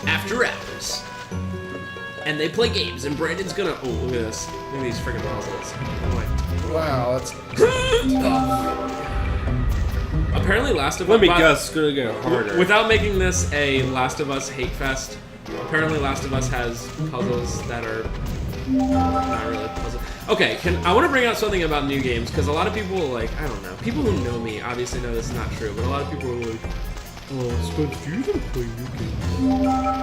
after hours. And they play games, and Brandon's gonna... Oh, look at this. Look at these freaking puzzles. Oh, wow, that's... Apparently Last of Us... Let me guess, it's gonna get harder. Without making this a Last of Us hate fest, apparently Last of Us has puzzles that are not really puzzles. Okay, I want to bring out something about new games, because a lot of people, like, I don't know, people who know me obviously know this is not true, but a lot of people are like, oh, Spenser, you don't play new games.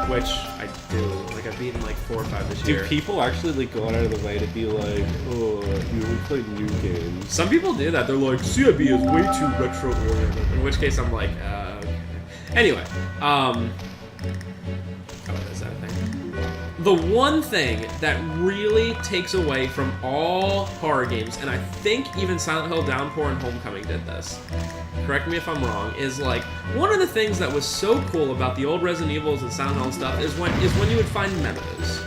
Which I do. Like, I've beaten like 4 or 5 this year. Do people actually like go out of the way to be like, oh, you don't play new games? Some people do that. They're like, CiB is way too retro-oriented. In which case I'm like, okay. Anyway, oh, is that a thing? The one thing that really takes away from all horror games, and I think even Silent Hill Downpour and Homecoming did this, correct me if I'm wrong, is like, one of the things that was so cool about the old Resident Evils and Silent Hill and stuff is when you would find memos.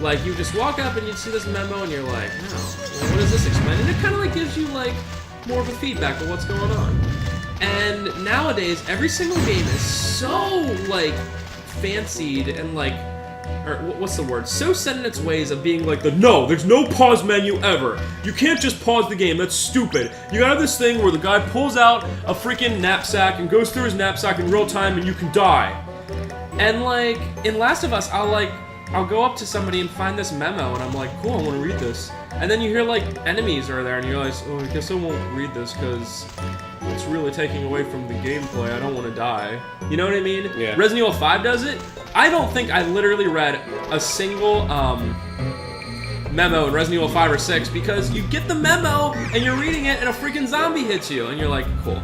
Like, you just walk up and you'd see this memo and you're like, oh, well, what does this explain? And it kind of like gives you like more of a feedback of what's going on. And nowadays, every single game is so like fancied and like, or what's the word? So set in its ways of being like no, there's no pause menu ever. You can't just pause the game, that's stupid. You gotta have this thing where the guy pulls out a freaking knapsack and goes through his knapsack in real time and you can die. And like, in Last of Us, I'll go up to somebody and find this memo and I'm like, cool, I wanna read this. And then you hear like enemies are there and you realize, oh, I guess I won't read this because it's really taking away from the gameplay. I don't want to die. You know what I mean? Yeah. Resident Evil 5 does it. I don't think I literally read a single memo in Resident Evil 5 or 6 because you get the memo and you're reading it and a freaking zombie hits you and you're like, cool.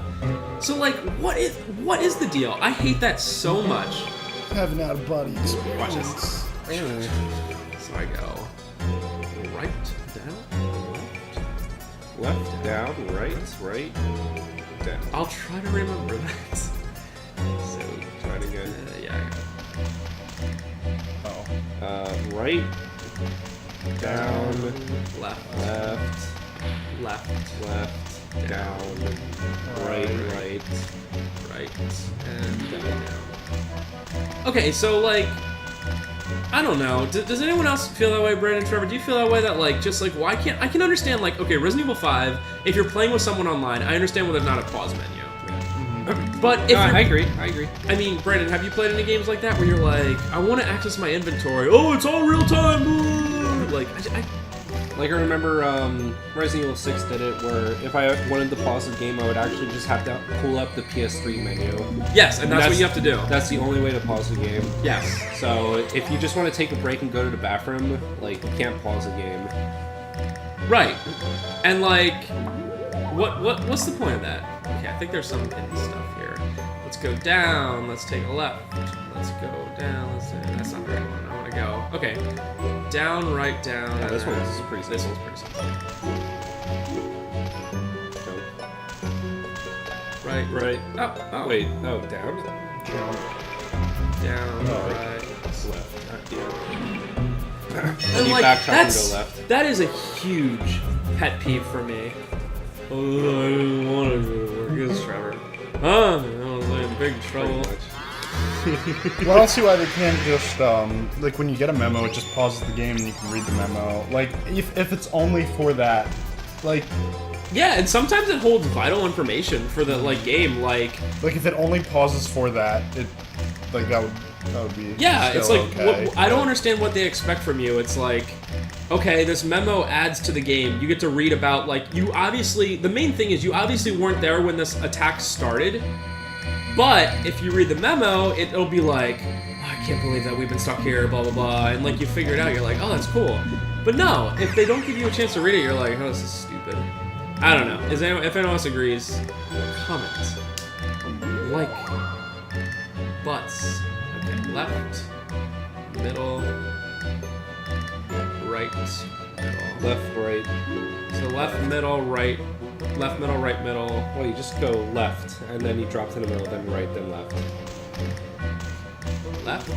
So like, what is the deal? I hate that so much. Having out of body experience. Watch this. So I go right, down, Left, down, right, down. I'll try to remember that. So, Try it again. Yeah. Oh. Right, down, Left, down, right, and down. Okay, so like, I don't know. Does anyone else feel that way, Brandon, Trevor? Do you feel that way that like, just like, why can't I can understand like, okay, Resident Evil 5, if you're playing with someone online, I understand when there's not a pause menu. But if I agree. I mean, Brandon, have you played any games like that where you're like, I want to access my inventory. Oh, it's all real time. Like, I remember Resident Evil 6 did it where if I wanted to pause the game, I would actually just have to pull up the PS3 menu. yes, and that's what you have to do. That's the only way to pause the game. Yes. So if you just want to take a break and go to the bathroom, like, you can't pause the game. Right. And like, what's the point of that? Okay, I think there's some hidden stuff here. Let's go down. Let's take a left. Let's go down. That's not the right one. I want to go. Okay. Down, right, down. Yeah, this one's pretty simple. This one's pretty simple. Right. Oh. Wait, oh, down? Down, Oh, right. Left. And you like, backtrack and go left. that is a huge pet peeve for me. Oh, I didn't want to go to work. It's Trevor. Huh? I was in big trouble. Well, I don't see why they can't just, like, when you get a memo, it just pauses the game and you can read the memo. Like, if it's only for that, like... Yeah, and sometimes it holds vital information for the, like, game, like... Like, if it only pauses for that, that would be Yeah, still it's like, okay. I don't understand what they expect from you. It's like, okay, this memo adds to the game. You get to read about, like, you obviously... The main thing is you obviously weren't there when this attack started. But if you read the memo, it'll be like, oh, I can't believe that we've been stuck here, blah, blah, blah. And, like, you figure it out. You're like, oh, that's cool. But no, if they don't give you a chance to read it, you're like, oh, this is stupid. I don't know. If anyone else agrees, comment. Like. Butts. Okay, left, middle, right, middle. Left, right. So left, middle, right, middle. Well, you just go left, and then you drop to the middle, then right, then left. Left.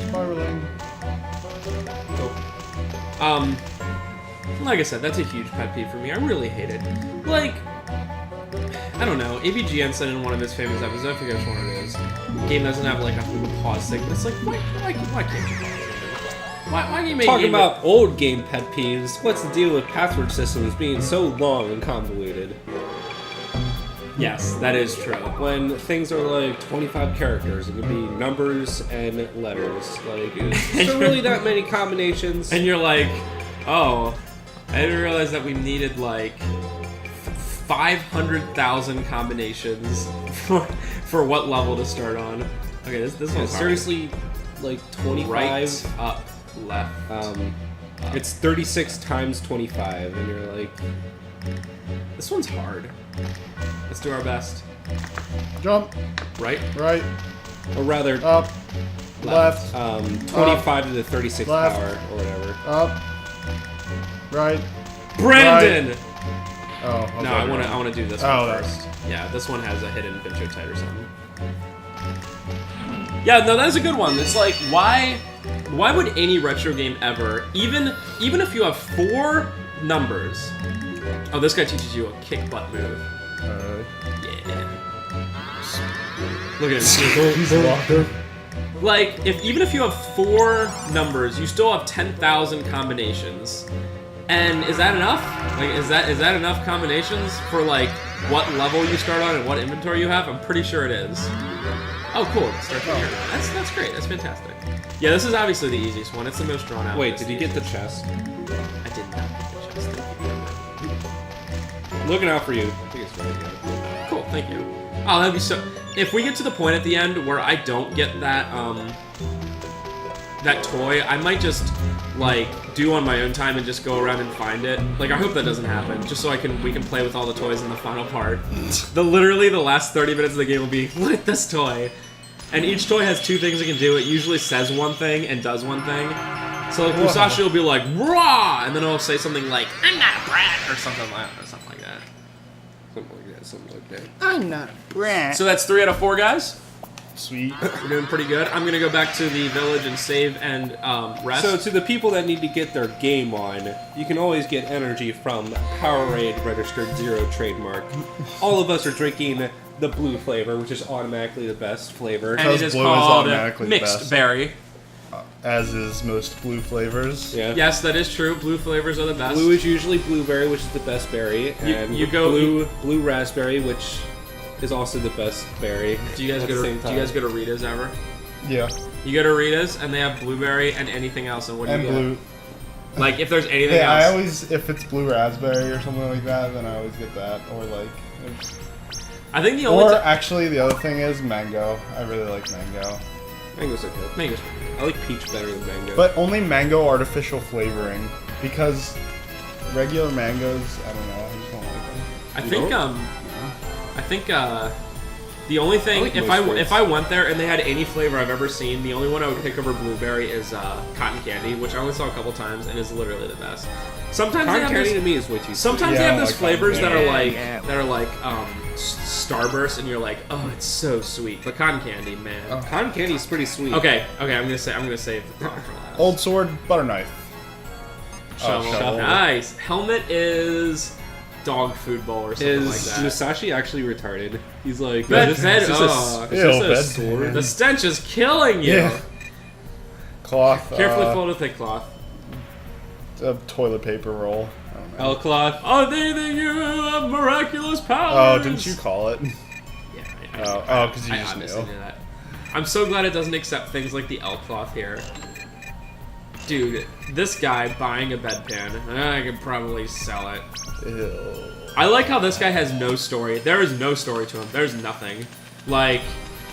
Spiraling. Like I said, that's a huge pet peeve for me. I really hate it. Like, I don't know. AVGN said in one of his famous episodes, I forget which one it is, the game doesn't have like a pause thing. It's like, why can't you pause it? Why can you make Talking game about old game pet peeves, what's the deal with password systems being so long and convoluted? Yes, that is true. When things are like 25 characters, it could be numbers and letters. Like, is there really that many combinations? And you're like, oh, I didn't realize that we needed like 500,000 combinations for what level to start on. Okay, this one's hard. Seriously, like 25. Right, up, left. It's 36 times 25, and you're like, This one's hard. Let's do our best. Jump. Right? Right. or rather, Up. Left. 25 to the 36th left. power, or whatever. Up. Right. Brandon! Right. Oh. Okay. No, I want to do this Oh, one first. Yeah, this one has a hidden Pincho Tight or something. Yeah, no, that's a good one. It's like, why would any retro game ever, even if you have 4 numbers? Oh, this guy teaches you a kick butt move. Yeah. Look at him. Like, even if you have 4 numbers, you still have 10,000 combinations. And is that enough? Like, is that enough combinations for like what level you start on and what inventory you have? I'm pretty sure it is. Oh, cool. It starts from here. That's great. That's fantastic. Yeah, this is obviously the easiest one. It's the most drawn out. Wait, did you get the chest? I did not get the chest. Thank you. Looking out for you. I think it's really good. Cool. Thank you. Oh, that'd be so. If we get to the point at the end where I don't get that that toy, I might just like do on my own time and just go around and find it. Like, I hope that doesn't happen, just so we can play with all the toys in the final part. Literally the last 30 minutes of the game will be, look at this toy. And each toy has 2 things it can do. It usually says one thing and does one thing. So like Musashi will be like, "Rah!" and then it'll say something like, "I'm not a brat," or something like that. Something like that. I'm not a brat. So that's 3 out of 4, guys. Sweet. We're doing pretty good. I'm gonna go back to the village and save and rest. So to the people that need to get their game on, you can always get energy from Powerade Registered Zero trademark. All of us are drinking the blue flavor, which is automatically the best flavor. And it is blue is called automatically mixed best. berry. As is most blue flavors. Yeah. Yes, that is true. Blue flavors are the best. Blue is usually blueberry, which is the best berry, and you go blue raspberry, which is also the best berry. Do you guys go to Rita's ever? Yeah. You go to Rita's and they have blueberry and anything else, and what do And you blue. get? Like, if there's anything Yeah, else. I always, if it's blue raspberry or something like that, then I always get that. Or like. I think the only Or actually, the other thing is mango. I really like mango. Mango's okay. mangoes. I like peach better than mango. But only mango artificial flavoring. Because regular mangoes, I don't know, I just don't like them. I think the only thing, like if most I went there and they had any flavor I've ever seen, the only one I would pick over blueberry is cotton candy, which I only saw a couple times and is literally the best. Sometimes Cotton they have candy this, to me is way too sweet. sometimes Yeah, they have I those like flavors cotton that are like Starburst, and you're like, oh, it's so sweet. But cotton candy, man. Oh. Cotton candy is pretty sweet. Okay, I'm gonna save the thought for last. Old sword, butter knife. Shovel. shovel. Nice. Helmet is dog food bowl or something like Is that. Musashi actually retarded? He's like, Bed- is bed- this oh. is this Ew, a bed- sword? The stench is killing you. Yeah. Cloth. Carefully folded thick cloth. A toilet paper roll. I don't know. L cloth. Oh, they you have miraculous Oh, powers. didn't you call it? Yeah. Because you I just obviously knew. knew that. I'm so glad it doesn't accept things like the L cloth here. Dude, this guy buying a bedpan, I could probably sell it. Ew. I like how this guy has no story. There is no story to him. There's nothing. Like,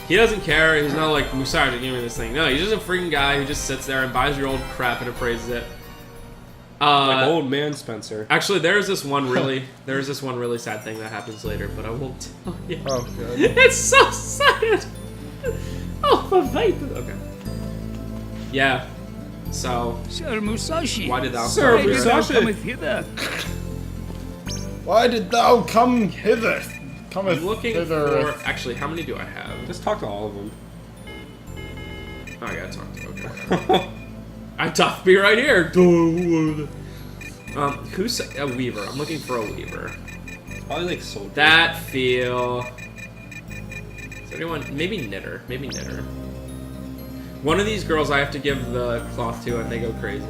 he doesn't care. He's not like, Musashi, give me this thing. No, he's just a freaking guy who just sits there and buys your old crap and appraises it. Like old man Spenser. Actually, there's this one really sad thing that happens later, but I won't tell you. Oh, good. It's so sad. Oh, the vape. Okay. Yeah. So, Sir Musashi. why did thou Sir come here? Musashi. cometh hither? Why did thou come hither? I'm Cometh looking hither. for. Actually, how many do I have? Just talk to all of them. Oh, I gotta talk to. Okay. I talk to be right here. Who's a weaver? I'm looking for a weaver. Probably like soldier. That feel. Is there anyone? Maybe Knitter. Maybe Knitter. One of these girls I have to give the cloth to, and they go crazy.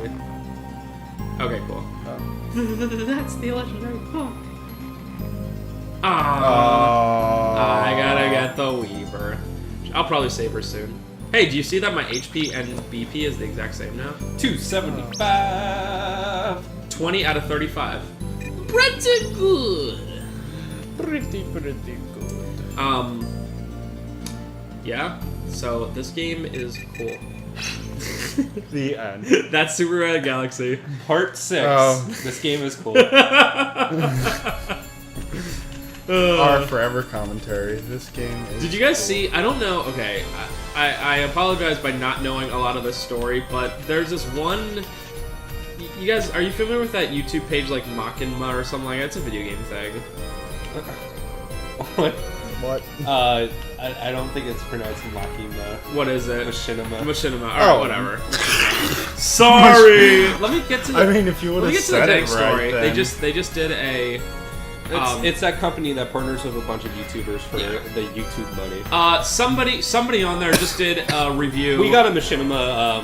Okay, cool. That's the legendary cloth. I gotta get the Weaver. I'll probably save her soon. Hey, do you see that my HP and BP is the exact same now? 275. 20 out of 35. Pretty good. Pretty good. Yeah. So this game is cool. The end. That's Super Red Galaxy. Part 6. Oh. This game is cool. Our forever commentary. This game is Did you guys see? I don't know. Okay, I apologize by not knowing a lot of this story, but there's this one. You guys, are you familiar with that YouTube page like Machinima or something like that? It's a video game thing. What? What? I don't think it's pronounced Makima. What is it? Machinima. Machinima. Alright, whatever. Sorry. Let me get to the. I mean, if you would let me have get to the said dang it story. right, They just did a. It's that company that partners with a bunch of YouTubers for the YouTube money. Somebody on there just did a review. We got a Machinima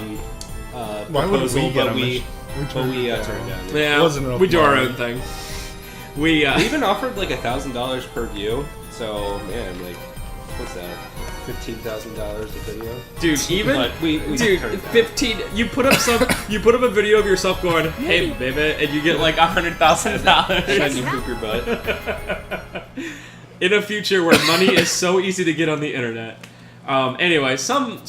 Why would proposal, we get but we turned it down. turned down. Yeah, Wasn't enough we do our money. own thing. We We even offered like $1,000 per view. So man, like, what's that? $15,000 a video. Dude, even But we dude, turned it down. 15. You put up a video of yourself going, "Hey, baby," and you get like $100,000. Shine you poop your butt. In a future where money is so easy to get on the internet. Anyway, some.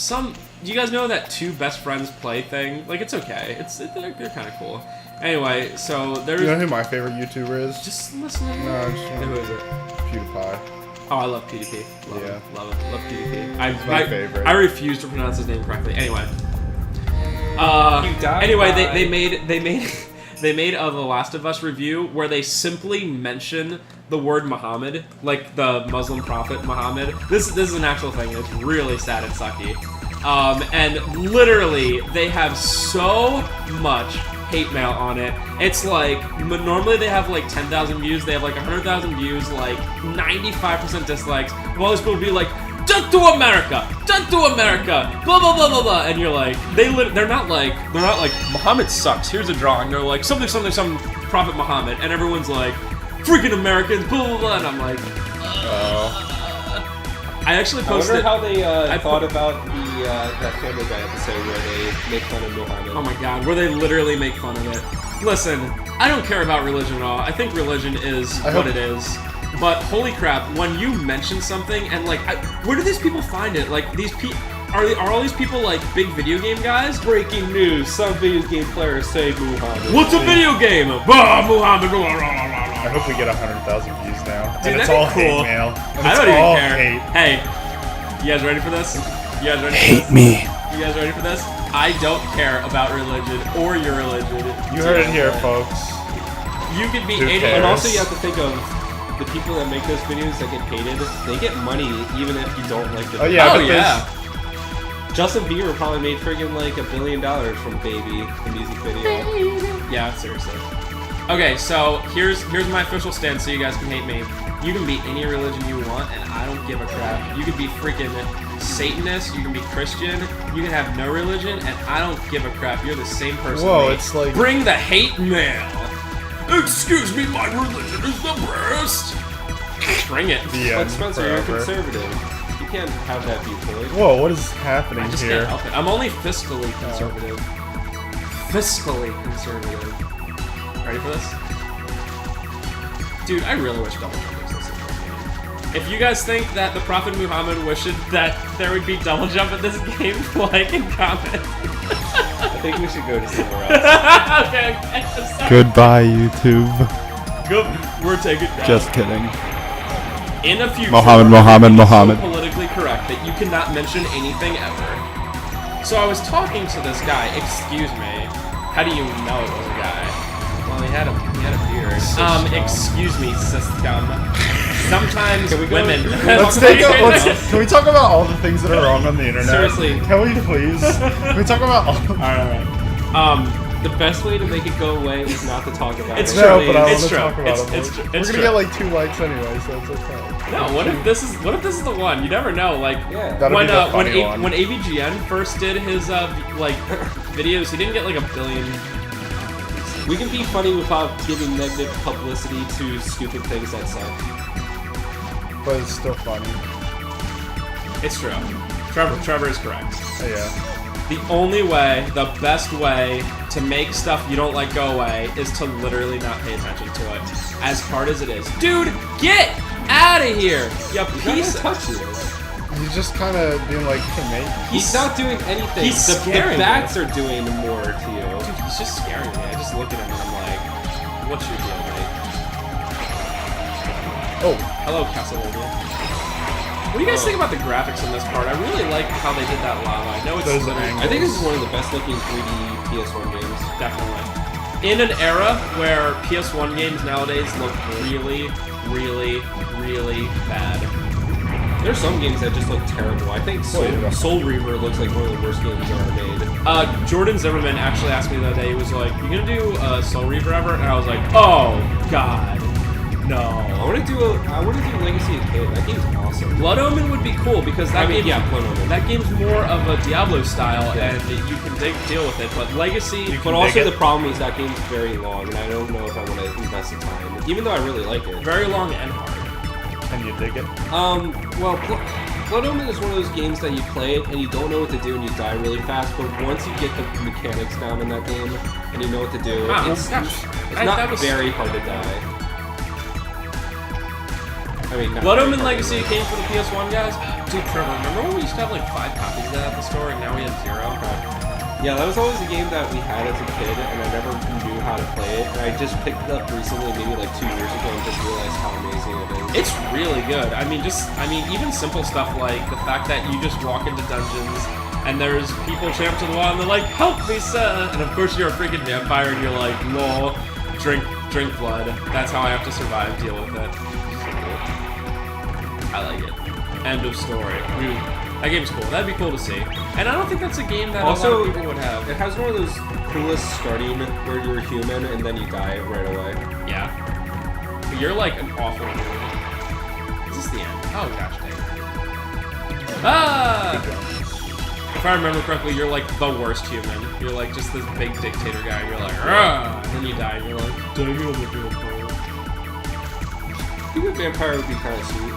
Do you guys know that two best friends play thing? Like, it's okay. They're kind of cool. Anyway, so there's. You know who my favorite YouTuber is? Just listening. No, I just Who is it? PewDiePie. Oh, I love PewDiePie. Love Yeah. him. Love PewDiePie. my favorite. I refuse to pronounce his name correctly. Anyway. died Anyway, by- they made a The Last of Us review where they simply mention the word Muhammad, like the Muslim prophet Muhammad. This is an actual thing. It's really sad and sucky. And literally, they have so much hate mail on it. It's like, normally they have like 10,000 views, they have like 100,000 views, like 95% dislikes. All these people be like, "Death to America! Death to America!" Blah blah blah blah blah. And you're like, they're not like Muhammad sucks. Here's a drawing. They're like some Prophet Muhammad, and everyone's like, freaking Americans, blah blah blah. And I'm like, I actually I wonder posted. how they thought about the that Family Guy episode where they make fun of Muhammad. Oh my god, where they literally make fun of it. Listen, I don't care about religion at all. I think religion is what it is. But holy crap, when you mention something and like, where do these people find it? Like these people, are all these people like big video game guys? Breaking news: some video game players say Muhammad. What's a video game? Bah, Muhammad. Blah, blah, blah, blah, I hope we get 100,000 views now. Dude, and it's that'd be all cool. hate mail. And I it's don't even all care. hate. Hey, you guys ready for this? You guys ready for Hate this? me. You guys ready for this? I don't care about religion or your religion. You heard it here, folks. You could be Who 80. cares? And also, you have to think of the people that make those videos that get hated. They get money even if you don't like the Oh yeah. Oh because yeah. Justin Bieber probably made friggin' like $1 billion from Baby, the music video. Yeah, seriously. Okay, so here's my official stance so you guys can hate me. You can be any religion you want, and I don't give a crap. You can be freaking Satanist, you can be Christian, you can have no religion, and I don't give a crap. You're the same person. Whoa, to me. it's like- Bring the hate mail! Excuse me, my religion is the best! Bring it. The But end Spencer, you're forever. conservative. You can't have that viewpoint. Whoa, what is happening I just here? can't help it. I'm only fiscally conservative. Fiscally conservative. Ready for this? Dude, I really wish Double Jump existed. If you guys think that the Prophet Muhammad wished that there would be Double Jump in this game, like and comment. I think we should go to somewhere else. Okay, I'm sorry. Goodbye, YouTube. Good. We're taking it down. Just kidding. In a future, Muhammad, Muhammad, it's Muhammad. so politically correct that you cannot mention anything ever. So I was talking to this guy. Excuse me. How do you know it was a guy? Well, he had a beard. Excuse me, system. Sometimes Can we go- women. Can we talk about all the things that are wrong on the internet? Seriously. Can we please? Can we talk about all? Alright. The best way to make it go away is not to talk about It's it. true. No, but I want It's to true. talk about it. It's We're true. gonna get like 2 likes anyway, so it's okay. No, what if this is the one? You never know. Like Yeah. That'll when be the funny when one. when AVGN first did his like videos, he didn't get like 1 billion. We can be funny without giving negative publicity to stupid things that suck. But it's still funny. It's true. Trevor is correct. Oh, yeah. The only way, the best way to make stuff you don't like go away is to literally not pay attention to it. As hard as it is. Dude, get out of here! You piece of... touch you. He's just kind of being like, hey, mate. He's not doing anything. He's the scaring bats me. are doing more to you. Dude, he's just scaring me. I just look at him and I'm like, what's your deal, mate? Oh, Hello, Castlevania. What do you guys think about the graphics in this part? I really like how they did that lava. I know it's Those literally- angles. I think this is one of the best looking 3D PS1 games. Definitely. In an era where PS1 games nowadays look really, really, really bad. There's some games that just look terrible. I think Soul Reaver looks like one of the worst games ever made. Jordan Zimmerman actually asked me the other day, he was like, you gonna do Soul Reaver ever? And I was like, oh, God, no. I want to do Legacy of Kain. That game's awesome. Blood Omen would be cool because that game, Blood Omen. that game's more of a Diablo style Yeah. and you can deal with it. But Legacy, But also the problem is that game's very long, and I don't know if I want to invest the time. Even though I really like it. very long and hard. can you dig it? Well, Blood Omen is one of those games that you play it and you don't know what to do and you die really fast. But once you get the mechanics down in that game and you know what to do, Wow, it's that not was- very hard to die. I mean, not Blood very Omen hard to Legacy die. came for the PS1 guys. Dude, Trevor, remember when we used to have like 5 copies of that at the store and now we have 0? Yeah, that was always a game that we had as a kid, and I never knew how to play it. And I just picked it up recently, maybe like 2 years ago, and just realized how amazing it is. It's really good. I mean, even simple stuff like the fact that you just walk into dungeons and there's people champ to the wall and they're like, help me, sir! And of course you're a freaking vampire and you're like, lol, drink blood. That's how I have to survive, deal with it. I like it. End of story. Dude, that game's cool. That'd be cool to see. And I don't think that's a game that a lot Also, of people would have. It has one of those coolest starting where you're human and then you die right away. Yeah. But you're like an awful dude. Is this the end? Oh gosh dang. Ah! If I remember correctly, you're like the worst human. You're like just this big dictator guy. And you're like, ah! And then you die and you're like, dang it, I'm a vampire. I think a vampire would be kind of sweet.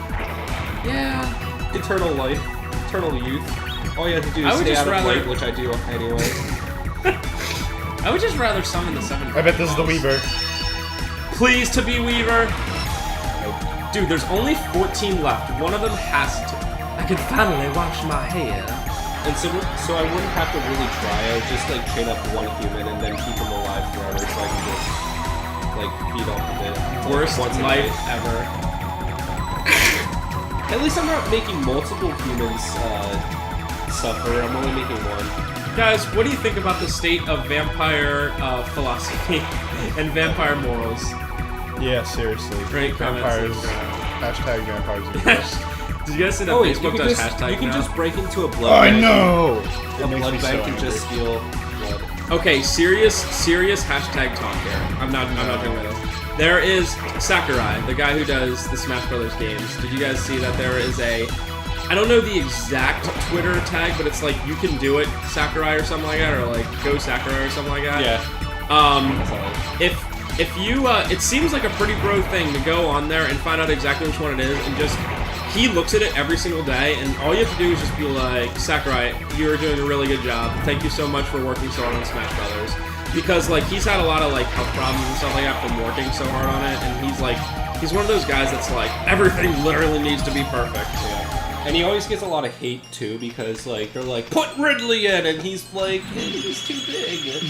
Yeah. Eternal life, eternal youth. All you have to do I is would stay just out of rather- light, which I do anyway. I would just rather summon the 7 I bet this is the Weaver. Please to be Weaver. Dude, there's only 14 left. One of them has to. I can finally wash my hair. And so I wouldn't have to really try. I would just like train up one human and then keep him alive forever, so I can just like feed off of it. Worst once a life night. ever. At least I'm not making multiple humans suffer. I'm only making one. Guys, what do you think about the state of vampire philosophy and vampire morals? Yeah, seriously. Great comments. Vampires. Hashtag vampires exist. Did you guys see that Oh wait, Facebook does hashtag you can now? just break into a blood I bank. know! A It makes blood me so bank and just angry. steal blood. Okay, serious hashtag talk here. I'm not doing this. There is Sakurai, the guy who does the Smash Brothers games. Did you guys see that there is a... I don't know the exact Twitter tag, but it's like, you can do it, Sakurai or something like that, or like, go Sakurai or something like that. Yeah. If you, it seems like a pretty bro thing to go on there and find out exactly which one it is, and just, he looks at it every single day, and all you have to do is just be like, Sakurai, you're doing a really good job. Thank you so much for working so hard on Smash Brothers. Because, like, he's had a lot of, like, health problems and stuff like that from working so hard on it, and he's, like, he's one of those guys that's like, everything literally needs to be perfect. Yeah. And he always gets a lot of hate, too, because, like, they're like, put Ridley in! And he's like, he's too big.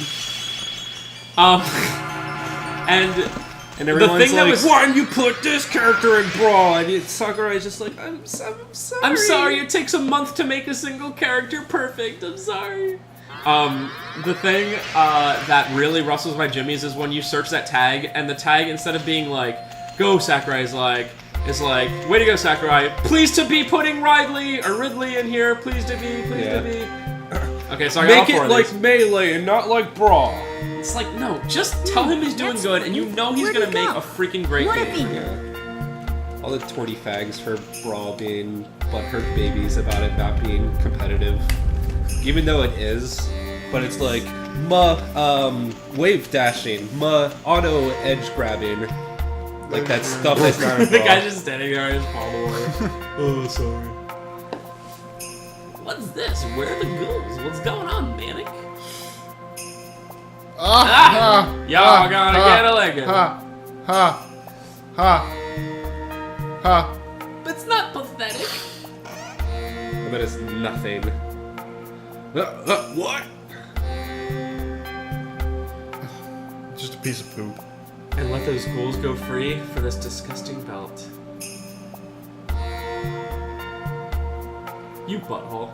And everyone's thing that like, was- why didn't you put this character in Brawl? And Sakurai's just like, I'm sorry. I'm sorry, it takes a month to make a single character perfect. I'm sorry. The thing that really rustles my jimmies is when you search that tag, and the tag, instead of being like, go Sakurai, is like, way to go Sakurai, pleased to be putting Ridley in here, pleased to be. Okay, so I got all Make four it of like these. Melee and not like Brawl. It's like, no, just tell him he's doing That's good, and you fine. know he's Where'd gonna he make go? a freaking great What if he game. Yeah. All the 20 fags for Brawl being butthurt babies about it not being competitive. Even though it is, but it's like, wave dashing, auto edge grabbing. Like that stuff that's not in The Brawl. guy's just standing there and his follower. Oh, sorry. What's this? Where are the ghouls? What's going on, Manic? Y'all gonna get a leg. But it's not pathetic. I bet it's nothing. What? Just a piece of poop. And let those ghouls go free for this disgusting belt. You butthole.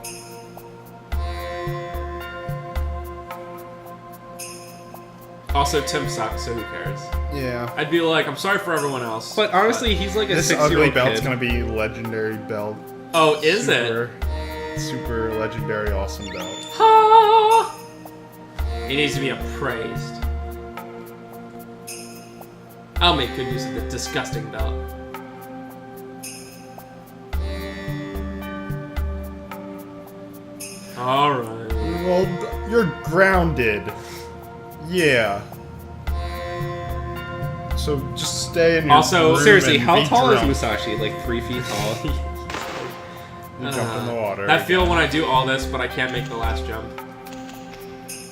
Also, Tim sucks, so who cares? Yeah. I'd be like, I'm sorry for everyone else. But honestly, he's like a This 6-year-old ugly belt's kid. gonna be legendary belt. Oh, is it? Super legendary awesome belt. Ha! He needs to be appraised. I'll make good use of the disgusting belt. Alright. Well, you're grounded. Yeah. So just stay in your Also, room Seriously, and how be tall drunk. is Musashi? Like 3 feet tall? You jump in the water. That feel when I do all this, but I can't make the last jump.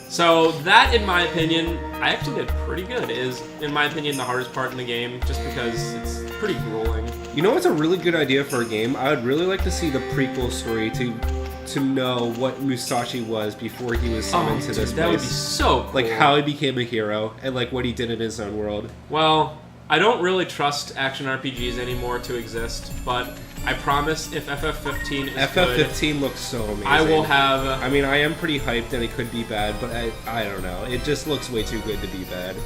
So that, in my opinion, I actually did pretty good. Is, in my opinion, the hardest part in the game, just because it's pretty grueling. You know what's a really good idea for a game? I would really like to see the prequel story to know what Musashi was before he was summoned to this that would be place. so cool. Like how he became a hero and like what he did in his own world. Well, I don't really trust action RPGs anymore to exist, but I promise if FF15 is good, FF15 looks so amazing. I will have... I mean, I am pretty hyped and it could be bad, but I don't know. It just looks way too good to be bad.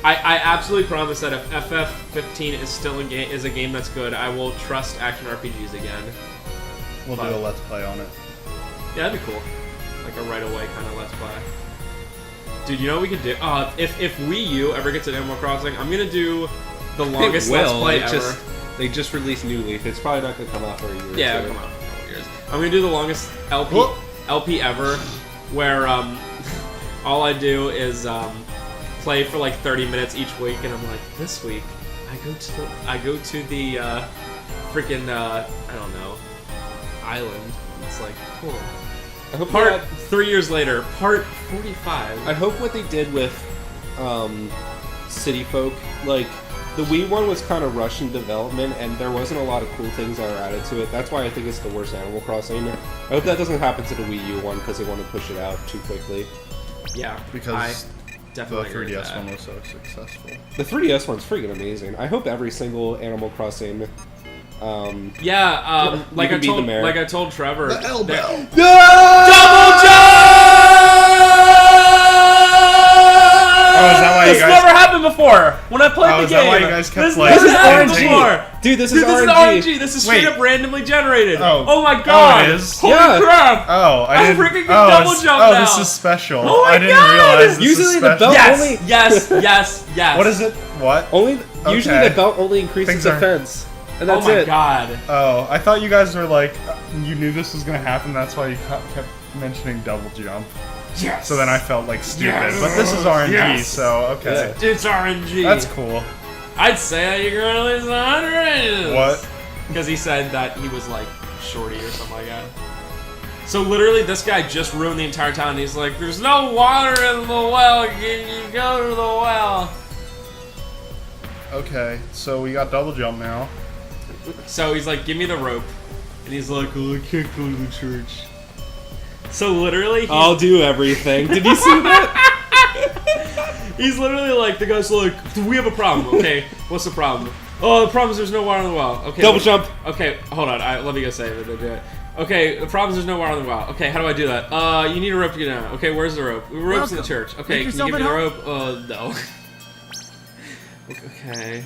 I absolutely promise that if FF15 is still is a game that's good, I will trust action RPGs again. We'll do a let's play on it. Yeah, that'd be cool. Like a right away kind of let's play. Dude, you know what we could do? If Wii U ever gets an Animal Crossing, I'm gonna do the longest let's play ever. They just released New Leaf. It's probably not gonna come out for a year. Yeah, or two. come on, a couple years. I'm gonna do the longest LP ever, where all I do is play for like 30 minutes each week, and I'm like, this week I go to the freaking I don't know, island. It's like, cool. I hope Part 3 years later, part 45. I hope what they did with City Folk, like the Wii one was kind of rushed in development, and there wasn't a lot of cool things that were added to it. That's why I think it's the worst Animal Crossing. I hope that doesn't happen to the Wii U one because they want to push it out too quickly. Yeah, Because I the definitely agree with 3DS that. one was so successful. The 3DS one's freaking amazing. I hope every single Animal Crossing. Yeah, like can be the mayor. I told Trevor. The L bell. Double jump! Oh, is that why you This guys? never happened before. When I played Oh, the is game, that why you guys kept this like? never happened pointing? before. Dude, this Dude, is this RNG. is RNG. This is straight Wait. up randomly generated. Oh. my god! Oh, it is? Holy Yeah. crap! Oh, I didn't. freaking can oh, double it's- jump oh, now. this is special. Oh my I didn't God. realize this Usually is the special. belt- Yes, only- yes. What is it? What? Only usually Okay. the belt only increases Things are- defense, and Oh that's my it. god. Oh, I thought you guys were like, you knew this was gonna happen. That's why you kept mentioning double jump. Yes. So then I felt like stupid. Yes. But this is RNG, Yes. so okay. It's RNG. That's cool. I'd say you're gonna lose 100 inches. What? Because he said that he was like shorty or something like that. So literally, this guy just ruined the entire town. He's like, "There's no water in the well. Can you go to the well?" Okay, so we got double jump now. So he's like, "Give me the rope," and he's like, "Oh, I can't go to the church." So literally, I'll do everything. Did you see that? he's literally like, the guy's like, "We have a problem. Okay, what's the problem?" "Oh, the problem is there's no water in the well." "Okay, Double jump. Okay, hold on. Let me go save it. Okay, the problem is there's no water in the well. Okay, how do I do that? You need a rope to get down. Okay, where's the rope? The rope's in the Welcome. church. Okay, Make can you give me the yourself rope? No. Okay.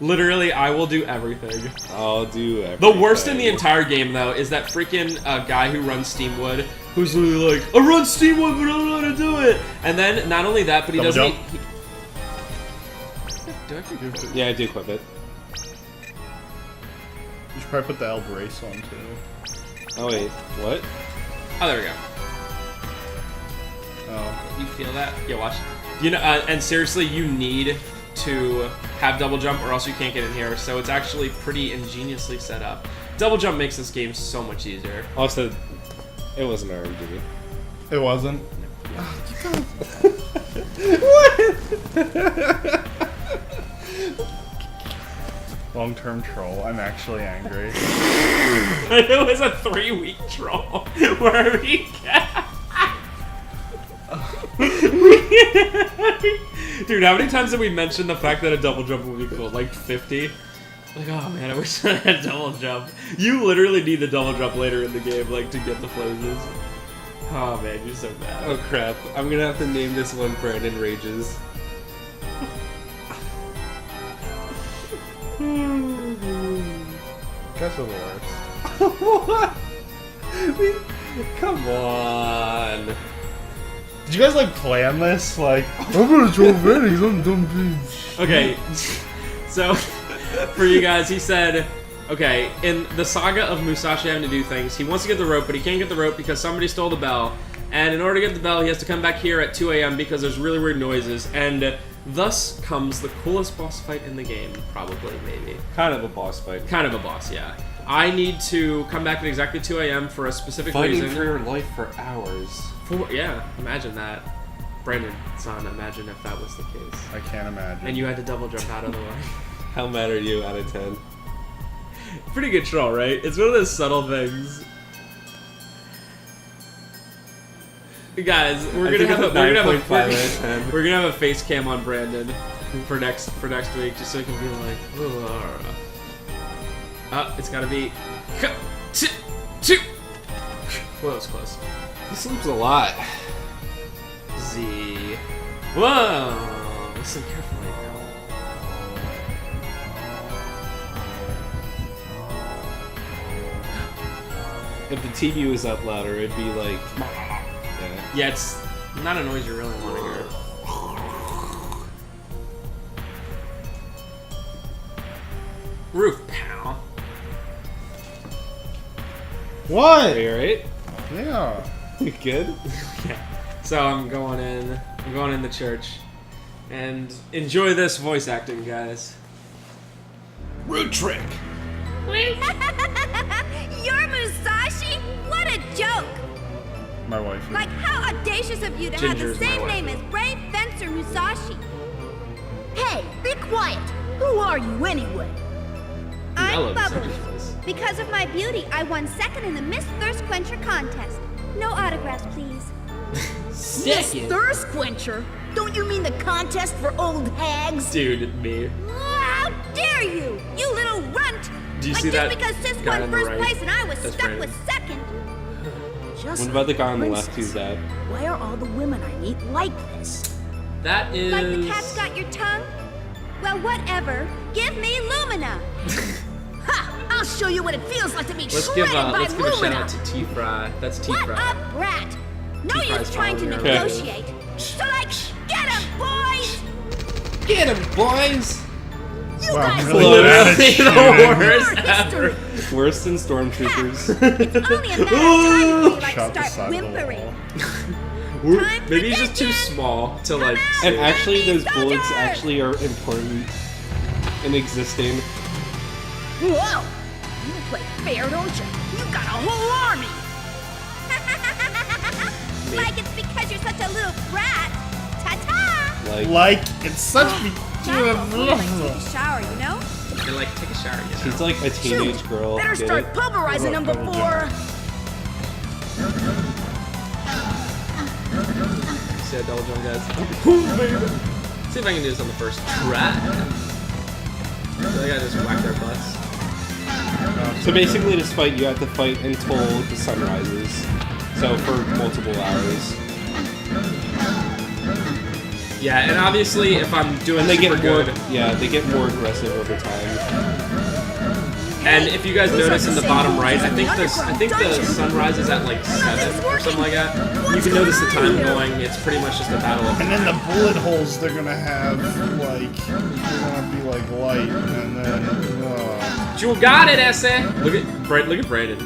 Literally, I will do everything. I'll do everything. The worst in the entire game, though, is that freaking guy who runs Steamwood who's literally like, I run Steam One, but I don't know how to do it. And then not only that, but he Double doesn't. jump? Do I equip it? Yeah, I do equip it. You should probably put the El Brace on too. Oh wait, what? Oh, there we go. Oh. You feel that? Yeah, watch. You know, and seriously, you need to have double jump, or else you can't get in here. So it's actually pretty ingeniously set up. Double jump makes this game so much easier. Also, it wasn't RNG. It wasn't. Long-term troll. I'm actually angry. It was a 3-week troll where we Dude, how many times have we mentioned the fact that a double jump would be cool? Like 50? Like, oh man, I wish I had a double jump. You literally need the double jump later in the game, like, to get the phases. Oh man, you're so bad. Oh crap, I'm gonna have to name this one Brandon Rages. Guys are the worst. What? Come on. Did you guys like plan this? Like, I'm gonna troll Vanny, I'm dumb bitch. Okay, so for you guys, he said, okay, in the saga of Musashi having to do things, he wants to get the rope, but he can't get the rope because somebody stole the bell. And in order to get the bell, he has to come back here at 2 a.m. because there's really weird noises. And thus comes the coolest boss fight in the game, probably, maybe. Kind of a boss fight. Kind of a boss, yeah. I need to come back at exactly 2 a.m. for a specific Fighting reason. for your life for hours. Yeah, imagine that. Brandon, son, imagine if that was the case. I can't imagine. And you had to double jump out of the way. How mad are you out of 10? Pretty good troll, right? It's one of those subtle things. Guys, we're gonna have a face cam on Brandon for next week, just so he can be like, it's gotta be. Whoa, that was close. He sleeps a lot. Z. Whoa! Listen carefully now. If the TV was up louder, it'd be like. Yeah, it's not a noise you really want to hear. Roof, pal. What? Are you alright? Yeah. You good? Yeah. So I'm going in the church, and enjoy this voice acting, guys. Root trick! You're Musashi? What a joke! My wife. Like, how audacious of you to have the Ginger's my same wife. name as brave fencer Musashi. Hey, be quiet. Who are you anyway? I I'm love Bubbly. Musashi's voice. Because of my beauty, I won second in the Miss Thirst Quencher contest. No autographs, please. Miss Thirst Quencher? Don't you mean the contest for old hags? Dude, me. How dare you, you little runt! Do you like see just that because Sis guy won on the first right? place and I was That's stuck Brandon. with second. Just What about the guy on the princess. left? Who's that? Why are all the women I meet like this? That is. Like the cat's got your tongue? Well, whatever. Give me Lumina. Ha! I'll show you what it feels like to be Let's give shredded by a shout Lumina. out to T-Fry. That's What T-Fry. a brat. No T-Fry's use trying to following her. negotiate. So, like, get him, boys! Get him, boys! You Wow, guys really look bad at The shooting. worst more ever. history. Worse than stormtroopers. It's only a matter of time before you, like, Shot the start side of the whimpering. wall. Time for Maybe he's just too attention. small to like. Come And out. actually, those Soldiers! bullets actually are important in existing. Whoa! You play fair, don't you? You got a whole army! Like it's because you're such a little brat. Ta-ta! Like, it's such Johnny won't feel like take a shower, you know? And like take a shower, you know. She's like a teenage Shoot, girl. Better get start it? pulverizing them Double before... See that double jump, guys? See if I can do this on the first try. I gotta just whack their butts. So basically, this fight, you have to fight until the sun rises. So for multiple hours. Yeah, and obviously, if I'm doing And they super get more, good, yeah, they get more aggressive over time. And if you guys notice in the bottom right, I think the sunrise is at like 7 or something like that. You can notice the time going. It's pretty much just a battle of. And then the bullet holes they're gonna have like they're gonna be like light, and then. You got it, Essay. Look at Brandon.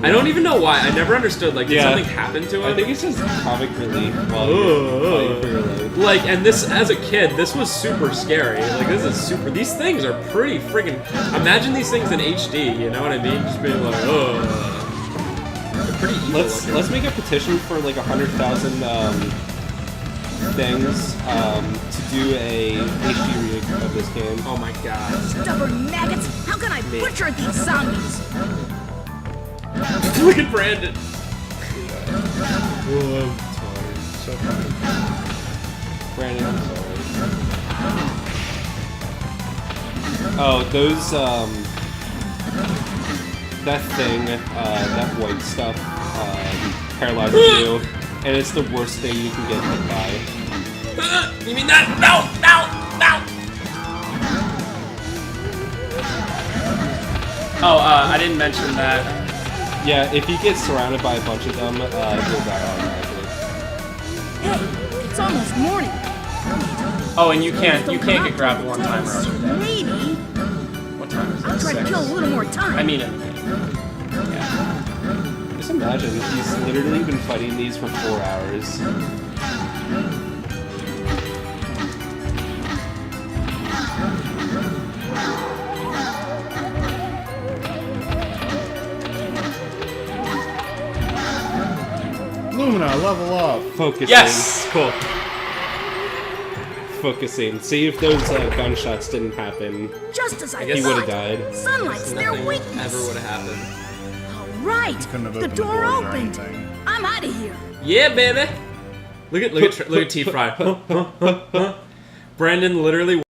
I don't even know why. I never understood. Like, did something happen to him? I think it's just comic relief while you're fighting for your life. Like, and this, as a kid, this was super scary. Like, this is super. These things are pretty freaking. Imagine these things in HD. You know what I mean? Just being like, they're pretty evil. Let's make a petition for like 100,000 things to do a HD remake of this game. Oh my god. Stubborn maggots! How can I butcher these zombies? Look at Brandon. Oh, I'm tired. So tired. Brandon, I'm sorry. Oh, those, that thing, that white stuff, paralyzes you, and it's the worst thing you can get hit by. You mean that? No! Oh, I didn't mention that. Yeah, if you get surrounded by a bunch of them, you'll die automatically. Hey, it's almost morning. Oh, and you can't get grabbed one time or other. Maybe. What time is it? I'll try to kill a little more time. I mean, in the game. Yeah. Just imagine, he's literally been fighting these for 4 hours. Lumina, level up. Focusing. Yes! Cool. Focusing. See if those gunshots didn't happen. Just as I guess He would thought. have died. Sunlight's their Nothing weakness. ever would have happened. All right, Couldn't have the opened door doors or opened. anything. I'm out of here. Yeah, baby! Look at T-Fry. Brandon literally